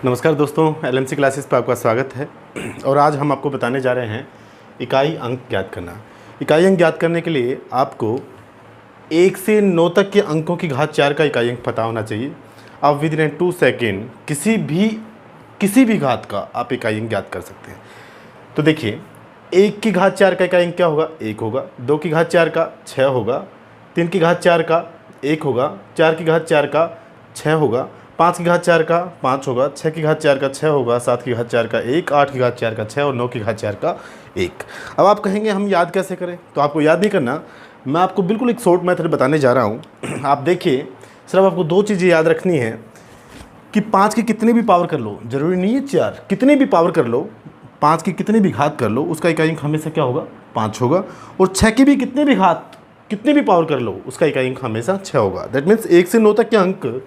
नमस्कार दोस्तों, LMC classes पर आपका स्वागत है। और आज हम आपको बताने जा रहे हैं इकाई अंक ज्ञात करना। इकाई अंक ज्ञात करने के लिए आपको 1 से 9 तक के अंकों की घात 4 का इकाई अंक पता होना चाहिए। आप विद इन 2 सेकेंड किसी भी घात का आप इकाई अंक ज्ञात कर सकते हैं। तो देखिए, 1 की घात 4 का इकाई अंक क्या होगा? 1 होगा। 2 की घात 4 का 6 होगा। 3 की घात 4 का 1 होगा। 4 की घात 4 का 6 होगा। 5 की घात 4 का 5 होगा। 6 की घात 4 का 6 होगा। 7 की घात 4 का 1, 8 की घात 4 का 6 और 9 की घात 4 का 1। अब आप कहेंगे हम याद कैसे करें? तो आपको याद नहीं करना, मैं आपको बिल्कुल एक शॉर्ट मेथड बताने जा रहा हूँ। आप देखिए, सिर्फ आपको 2 चीज़ें याद रखनी है कि 5 की कितनी भी पावर कर लो, ज़रूरी नहीं है 4, कितनी भी पावर कर लो, 5 की कितनी भी घात कर लो, उसका इकाई अंक हमेशा क्या होगा? 5 होगा। और 6 की भी कितनी भी पावर कर लो, उसका इकाई अंक हमेशा 6 होगा। दैट मीन्स 1 से 9 तक के अंक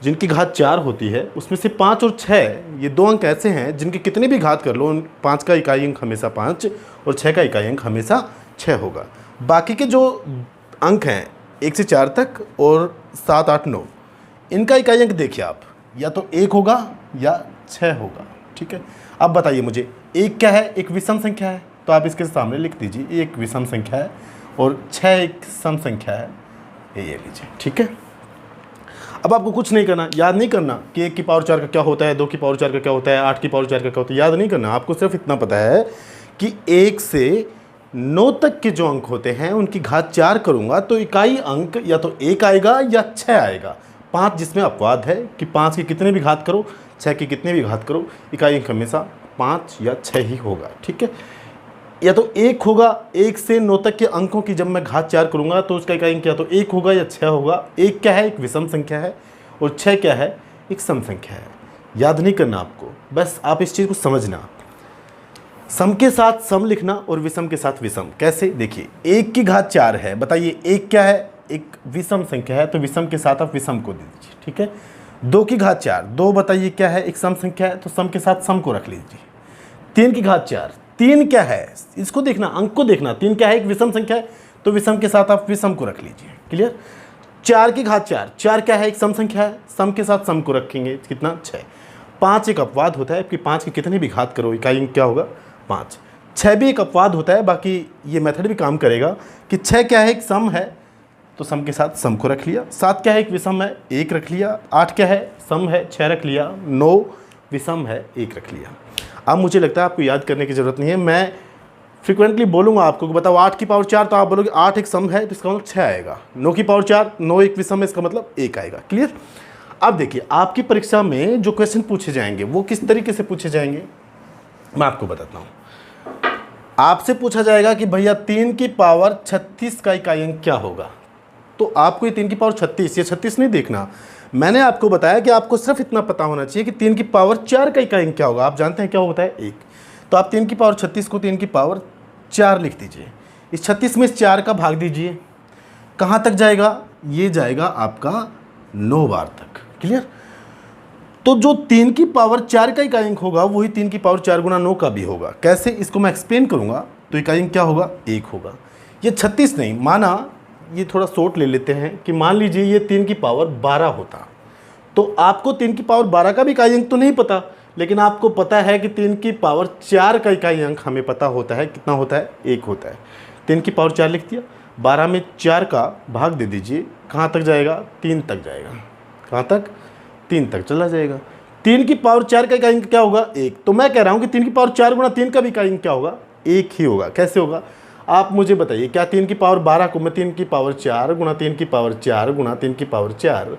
जिनकी घात 4 होती है, उसमें से 5 और 6 ये 2 अंक ऐसे हैं जिनकी कितनी भी घात कर लो, 5 का इकाई अंक हमेशा 5 और 6 का इकाई अंक हमेशा 6 होगा। बाकी के जो अंक हैं 1 से 4 तक और 7, 8, 9, इनका इकाई अंक देखिए आप, या तो 1 होगा या 6 होगा। ठीक है, अब बताइए मुझे, 1 क्या है? एक विषम संख्या है, तो आप इसके सामने लिख दीजिए 1 विषम संख्या है और 6 एक सम संख्या है, ये लीजिए। ठीक है, अब आपको कुछ नहीं करना, याद नहीं करना कि 1 की पावर 4 का क्या होता है, 2 की पावर 4 का क्या होता है, 8 की पावर 4 का क्या होता है, याद नहीं करना। आपको सिर्फ इतना पता है कि 1 से 9 तक के जो अंक होते हैं उनकी घात 4 करूंगा तो इकाई अंक या तो 1 आएगा या 6 आएगा। 5 जिसमें अपवाद है कि 5 की कितने भी घात करो, 6 की कितने भी घात करो, इकाई अंक हमेशा 5 या 6 ही होगा। ठीक है, या तो 1 होगा। 1 से 9 तक के अंकों की जब मैं घात 4 करूंगा तो उसका इकाई अंक या तो 1 होगा या 6 होगा। 1 क्या है? एक विषम संख्या है और 6 क्या है? एक सम संख्या है। याद नहीं करना आपको, बस आप इस चीज़ को समझना। सम के साथ सम लिखना और विषम के साथ विषम। कैसे? देखिए, 1 की घात 4 है, बताइए 1 क्या है? एक विषम संख्या है, तो विषम के साथ आप विषम को दे दीजिए। ठीक है, 2 की घात 4, 2 बताइए क्या है? एक सम संख्या है, तो सम के साथ सम को रख लीजिए। 3 की घात 4, 3 क्या है? इसको देखना, अंक को देखना। 3 क्या है? एक विषम संख्या है, तो विषम के साथ आप विषम को रख लीजिए। क्लियर? 4 की घात 4, 4 क्या है? एक सम संख्या है, सम के साथ सम को रखेंगे, कितना? 6। 5 एक अपवाद होता है कि 5 की कितनी भी घात करो, इकाई अंक क्या होगा? 5। 6 भी एक अपवाद होता है, बाकी ये मेथड भी काम करेगा कि 6 क्या है? एक सम है, तो सम के साथ सम को रख लिया। 7 क्या है? एक विषम है, 1 रख लिया। 8 क्या है? सम है, 6 रख लिया। 9 विषम है, 1 रख लिया। अब मुझे लगता है आपको याद करने की ज़रूरत नहीं है, मैं फ्रिक्वेंटली बोलूँगा आपको कि बताओ 8 की पावर 4, तो आप बोलोगे 8 एक सम है, तो इसका मतलब 6 आएगा। 9 की पावर 4, 9 एक विषम है, इसका मतलब 1 आएगा। क्लियर? अब देखिए, आपकी परीक्षा में जो क्वेश्चन पूछे जाएंगे वो किस तरीके से पूछे जाएंगे, मैं आपको बताता हूँ। आपसे पूछा जाएगा कि भैया 3 की पावर 36 का इकाई अंक क्या होगा? तो आपको ये 3 की पावर 36, ये 36 नहीं देखना। मैंने आपको बताया कि आपको सिर्फ इतना पता होना चाहिए कि 3 की पावर 4 का इकाई अंक क्या होगा। आप जानते हैं क्या होता है? 1। तो आप 3 की पावर 36 को 3 की पावर 4 लिख दीजिए। इस 36 में इस 4 का भाग दीजिए। कहाँ तक जाएगा? ये जाएगा आपका 9 बार तक। क्लियर? तो जो 3 की पावर 4 का इकाई अंक होगा वही 3 की पावर 4 गुना 9 का भी होगा। कैसे? इसको मैं एक्सप्लेन करूँगा। तो इकाई अंक क्या होगा? 1 होगा। ये 36 नहीं, माना ये थोड़ा शॉर्ट ले लेते हैं कि मान लीजिए ये 3 की पावर 12 होता, तो आपको 3 की पावर 12 का भी इकाई अंक तो नहीं पता, लेकिन आपको पता है कि 3 की पावर 4 का इकाई अंक हमें पता होता है। कितना होता है? 1 होता है। 3 की पावर 4 लिख दिया, 12 में 4 का भाग दे दीजिए। कहाँ तक जाएगा? 3 तक जाएगा। कहाँ तक? 3 तक चला जाएगा। 3 की पावर 4 का इकाई अंक क्या होगा? 1। तो मैं कह रहा हूँ कि 3 की पावर 4 गुना 3 का भी इकाई अंक क्या होगा? 1 ही होगा। कैसे होगा? आप मुझे बताइए, क्या 3 की पावर 12 को मैं 3 की पावर 4 गुना 3 की पावर 4 गुना 3 की पावर 4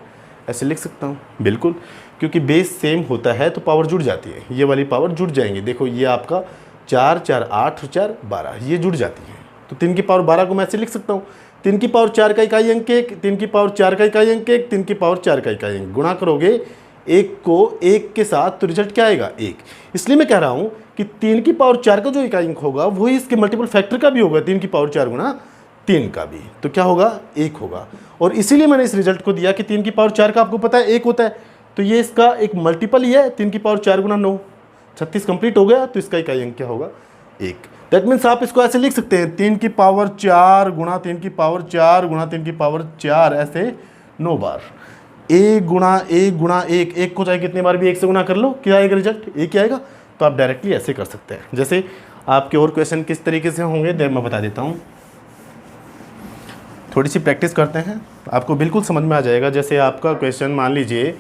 ऐसे लिख सकता हूँ? बिल्कुल, क्योंकि बेस सेम होता है तो पावर जुड़ जाती है। ये वाली पावर जुड़ जाएंगी। देखो, ये आपका 4, 4, 8 और 4, 12, ये जुड़ जाती है। तो 3 की पावर 12 को मैं ऐसे लिख सकता हूँ, 3 की पावर 4 का इकाई अंक 1, 3 की पावर 4 का इकाई अंक 1, 3 की पावर 4 का इकाई अंक। गुणा करोगे 1 को 1 के साथ, तो रिजल्ट क्या आएगा? 1। इसलिए मैं कह रहा हूँ कि 3 की पावर 4 का जो इकाई अंक होगा वही इसके मल्टीपल फैक्टर का भी होगा, 3 की पावर 4 गुना 3 का भी। तो क्या होगा? 1 होगा। और इसीलिए मैंने इस रिजल्ट को दिया कि 3 की पावर 4 का आपको पता है 1 होता है, तो ये इसका एक मल्टीपल ही है। 3 की पावर 4 गुना 9, 36 कंप्लीट हो गया, तो इसका इकाई अंक क्या होगा? 1। दैट मीन्स आप इसको ऐसे लिख सकते हैं, 3 की पावर 4 गुणा 3 की पावर 4 गुणा 3 की पावर 4, ऐसे 9 बार। एक गुणा एक, एक को चाहे कितनी बार भी एक से गुना कर लो, क्या आएगा रिजल्ट? एक ही आएगा। तो आप डायरेक्टली ऐसे कर सकते हैं। जैसे आपके और क्वेश्चन किस तरीके से होंगे मैं बता देता हूँ, थोड़ी सी प्रैक्टिस करते हैं, आपको बिल्कुल समझ में आ जाएगा। जैसे आपका क्वेश्चन मान लीजिए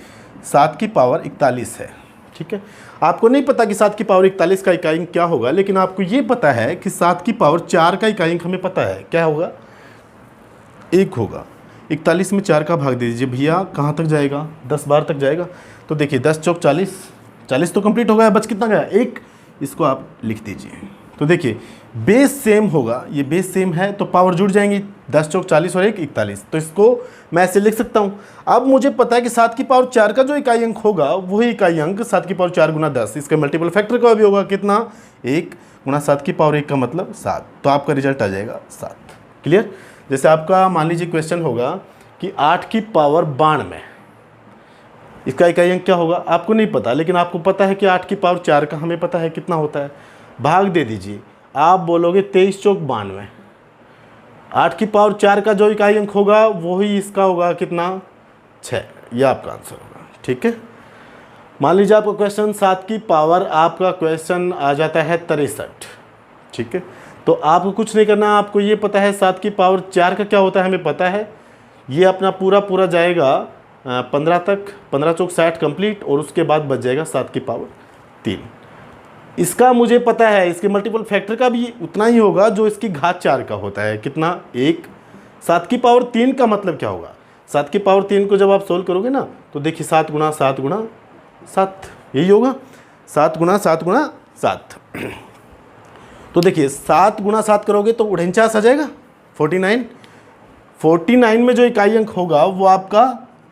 7 की पावर 41 है, ठीक है। आपको नहीं पता कि 7 की पावर 41 का इकाई अंक क्या होगा, लेकिन आपको ये पता है कि 7 की पावर 4 का इकाई अंक हमें पता है क्या होगा, 1 होगा। 41 में 4 का भाग दे दीजिए भैया, कहाँ तक जाएगा? 10 बार तक जाएगा। तो देखिए 10 चौक 40, 40 तो कंप्लीट हो गया, बच कितना गया? 1। इसको आप लिख दीजिए। तो देखिए बेस सेम होगा, ये बेस सेम है तो पावर जुड़ जाएंगी, 10 चौक 40 और 1 41। तो इसको मैं ऐसे लिख सकता हूँ। अब मुझे पता है कि 7 की पावर 4 का जो इकाई अंक होगा वही इकाई अंक 7 की पावर 4 गुना 10, इसके मल्टीपल फैक्टर का भी होगा कितना? 1 गुना 7 की पावर 1 का मतलब 7। तो आपका रिजल्ट आ जाएगा 7। क्लियर? जैसे आपका मान लीजिए क्वेश्चन होगा कि 8 की पावर 92, इसका इकाई अंक क्या होगा? आपको नहीं पता, लेकिन आपको पता है कि 8 की पावर 4 का हमें पता है कितना होता है। भाग दे दीजिए, आप बोलोगे 23 चौक 92। 8 की पावर 4 का जो इकाई अंक होगा वही इसका होगा कितना? 6। यह आपका आंसर होगा, ठीक है। मान लीजिए आपका क्वेश्चन 7 की पावर, आपका क्वेश्चन आ जाता है 63, ठीक है। तो आपको कुछ नहीं करना, आपको ये पता है 7 की पावर 4 का क्या होता है हमें पता है। ये अपना पूरा जाएगा 15 तक, 15 चौक 60 कंप्लीट, और उसके बाद बच जाएगा 7 की पावर 3। इसका मुझे पता है, इसके मल्टीपल फैक्टर का भी उतना ही होगा जो इसकी घात 4 का होता है, कितना? 1। 7 की पावर 3 का मतलब क्या होगा? 7 की पावर 3 को जब आप सोल्व करोगे ना, तो देखिए 7 गुना 7 गुना 7, यही होगा 7 गुना 7 गुना 7। तो देखिए 7 गुना 7 करोगे तो 49 आ जाएगा, 49। 49 में जो इकाई अंक होगा वो आपका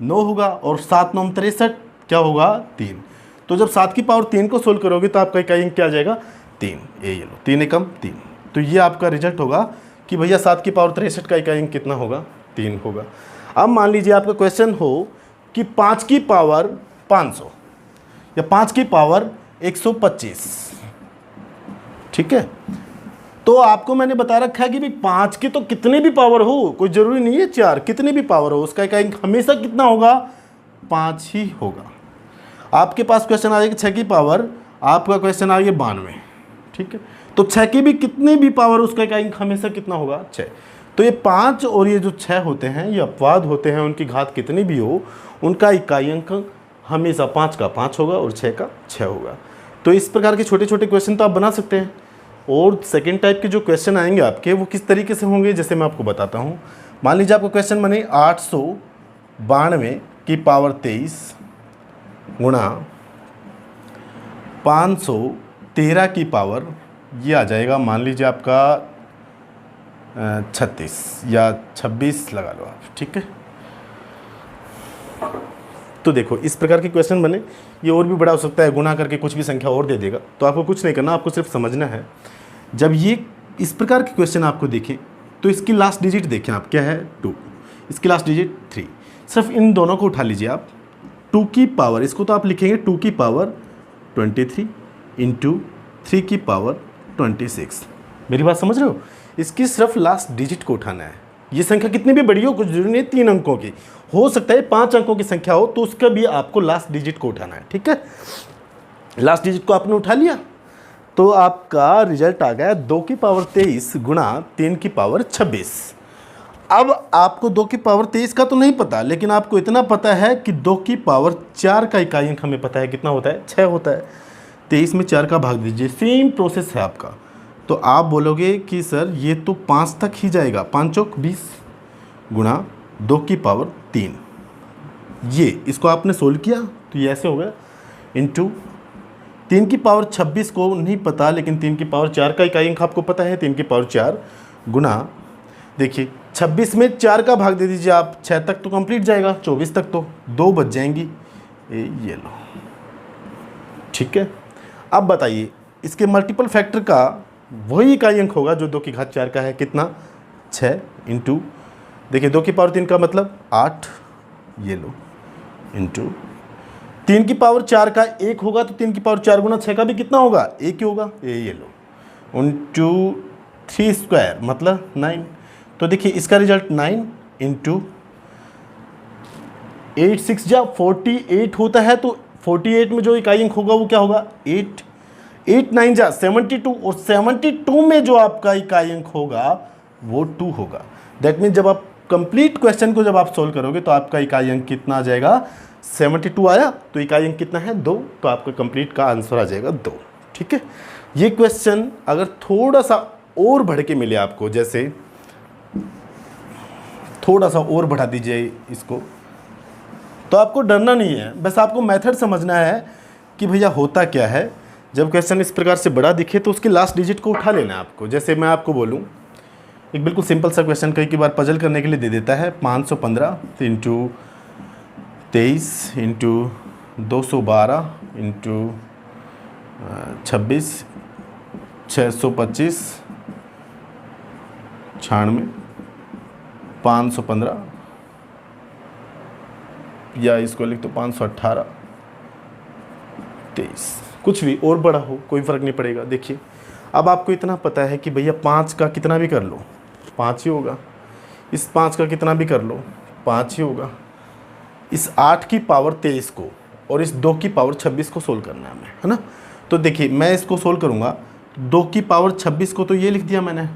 9 होगा, और 7 9 63 क्या होगा? 3। तो जब 7 की पावर 3 को सोल्व करोगे तो आपका इकाई अंक क्या आ जाएगा? 3। ये लो, 3 एकम 3। तो ये आपका रिजल्ट होगा कि भैया 7 की पावर 63 का इकाई अंक कितना होगा? 3 होगा। अब मान लीजिए आपका क्वेश्चन हो कि 5 की पावर 500 या 5 की पावर 125, ठीक है। तो आपको मैंने बता रखा है कि भाई 5 की तो कितने भी पावर हो, कोई ज़रूरी नहीं है 4, कितने भी पावर हो उसका इकाई अंक हमेशा कितना होगा? 5 ही होगा। आपके पास क्वेश्चन आ जाएगा 6 की पावर, आपका क्वेश्चन आ गया 92, ठीक है। तो 6 की भी कितने भी पावर उसका इकाई अंक हमेशा कितना होगा? 6। तो ये 5 और ये जो 6 होते हैं ये अपवाद होते हैं, उनकी घात कितनी भी हो उनका इकाई अंक हमेशा 5 का 5 होगा और 6 का 6 होगा। तो इस प्रकार के छोटे छोटे क्वेश्चन तो आप बना सकते हैं। और सेकेंड टाइप के जो क्वेश्चन आएंगे आपके वो किस तरीके से होंगे, जैसे मैं आपको बताता हूँ। मान लीजिए आपका क्वेश्चन बने 892 की पावर 23 गुणा 513 की पावर, ये आ जाएगा मान लीजिए आपका 36 या 26 लगा लो आप, ठीक है। तो देखो इस प्रकार के क्वेश्चन बने, ये और भी बड़ा हो सकता है, गुना करके कुछ भी संख्या और दे देगा। तो आपको कुछ नहीं करना, आपको सिर्फ समझना है। जब ये इस प्रकार के क्वेश्चन आपको देखें तो इसकी लास्ट डिजिट देखें आप, क्या है? 2, इसकी लास्ट डिजिट 3। सिर्फ इन दोनों को उठा लीजिए आप, 2 की पावर, इसको तो आप लिखेंगे 2 की पावर 23 इंटू 3 की पावर 26। मेरी बात समझ रहे हो? इसकी सिर्फ लास्ट डिजिट को उठाना है। ये संख्या कितनी भी बड़ी हो, कुछ जरूरी नहीं 3 अंकों की हो सकता है, 5 अंकों की संख्या हो तो उसका भी आपको लास्ट डिजिट को उठाना है, ठीक है। लास्ट डिजिट को आपने उठा लिया तो आपका रिजल्ट आ गया 2 की पावर 23 गुणा 3 की पावर 26। अब आपको 2 की पावर 23 का तो नहीं पता, लेकिन आपको इतना पता है कि 2 की पावर 4 का इकाई अंक हमें पता है कितना होता है? 6 होता है। 23 में 4 का भाग दीजिए, सेम प्रोसेस है आपका। तो आप बोलोगे कि सर ये तो 5 तक ही जाएगा, 5 चौक 20 गुणा 2 की पावर 3, ये इसको आपने सोल्व किया तो ये ऐसे हो गया, इंटू 3 की पावर 26 को नहीं पता, लेकिन 3 की पावर 4 का इकाई अंक आपको पता है 3 की पावर 4 गुणा, देखिए 26 में 4 का भाग दे दीजिए आप, 6 तक तो कंप्लीट जाएगा, 24 तक तो 2 बच जाएंगी, ये लो, ठीक है। अब बताइए इसके मल्टीपल फैक्टर का वही इकाई अंक होगा जो 2 की घात 4 का है, कितना? 6 इंटू, देखिए 2 की पावर 3 का मतलब 8, ये लो, इंटू 3 की पावर 4 का 1 होगा तो 3 की पावर 4 गुना 6 का भी कितना होगा? 1 ही होगा, ये लो, इंटू 3 स्क्वायर मतलब 9। तो देखिए इसका रिजल्ट 9 इंटू 8 6 जा 48 होता है, तो 48 में जो इकाई अंक होगा वो क्या होगा 8। 8 9 जा 72, और 72 में जो आपका इकाई अंक होगा वो 2 होगा। दैट मीन जब आप कंप्लीट क्वेश्चन को जब आप सोल्व करोगे तो आपका इकाई अंक कितना आ जाएगा, 72 आया तो इकाई अंक कितना है 2, तो आपका कंप्लीट का आंसर आ जाएगा 2। ठीक है, ये क्वेश्चन अगर थोड़ा सा और बढ़ के मिले आपको, जैसे थोड़ा सा और बढ़ा दीजिए इसको, तो आपको डरना नहीं है, बस आपको मेथड समझना है कि भैया होता क्या है। जब क्वेश्चन इस प्रकार से बड़ा दिखे तो उसके लास्ट डिजिट को उठा लेना है आपको। जैसे मैं आपको बोलूं, एक बिल्कुल सिंपल सा क्वेश्चन कई बार पजल करने के लिए दे देता है, 515 इंटू 23 इंटू 212 इंटू 26 625 96 515, या इसको लिख दो 518 23, कुछ भी और बड़ा हो कोई फ़र्क नहीं पड़ेगा। देखिए अब आपको इतना पता है कि भैया 5 का कितना भी कर लो 5 ही होगा, इस 5 का कितना भी कर लो 5 ही होगा, इस 8 की पावर 23 को और इस 2 की पावर 26 को सोल्व करना है हमें, है ना। तो देखिए मैं इसको सोल्व करूँगा, 2 की पावर 26 को तो ये लिख दिया मैंने,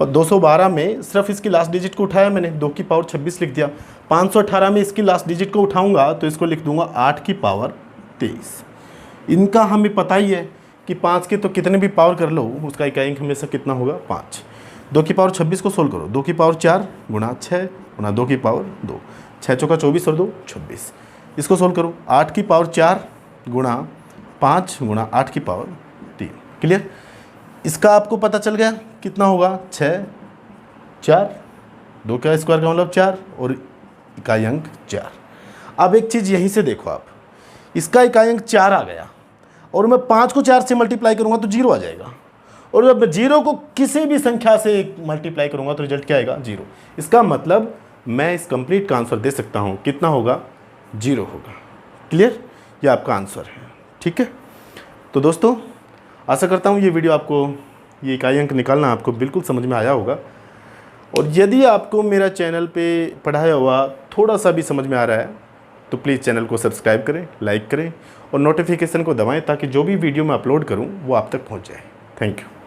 212 में सिर्फ इसकी लास्ट डिजिट को उठाया मैंने, 2 की पावर 26 लिख दिया। 518 में इसकी लास्ट डिजिट को उठाऊंगा तो इसको लिख दूंगा 8 की पावर 23। इनका हमें पता ही है कि 5 के तो कितने भी पावर कर लो उसका इकाई अंक हमेशा कितना होगा 5। 2 की पावर 26 को सोल्व करो, 2 की पावर 4 गुणा 6 गुणा 2 की पावर 2, 6 चौका 24 और 2 26। इसको सोल्व करो, 8 की पावर 4 गुणा 5 गुणा 8 की पावर 3। क्लियर, इसका आपको पता चल गया कितना होगा 6 4, 2 का स्क्वायर का मतलब 4 और इकाई अंक 4। अब एक चीज़ यहीं से देखो आप, इसका इकाई अंक 4 आ गया और मैं 5 को 4 से मल्टीप्लाई करूंगा तो 0 आ जाएगा, और जब मैं 0 को किसी भी संख्या से मल्टीप्लाई करूंगा तो रिजल्ट क्या आएगा 0। इसका मतलब मैं इस कंप्लीट का आंसर दे सकता हूं, कितना होगा 0 होगा। क्लियर, ये आपका आंसर है। ठीक है, तो दोस्तों आशा करता हूँ ये वीडियो आपको, ये इकाई अंक निकालना आपको बिल्कुल समझ में आया होगा। और यदि आपको मेरा चैनल पे पढ़ाया हुआ थोड़ा सा भी समझ में आ रहा है तो प्लीज़ चैनल को सब्सक्राइब करें, लाइक करें और नोटिफिकेशन को दबाएं ताकि जो भी वीडियो मैं अपलोड करूं वो आप तक पहुंच जाए। Thank you.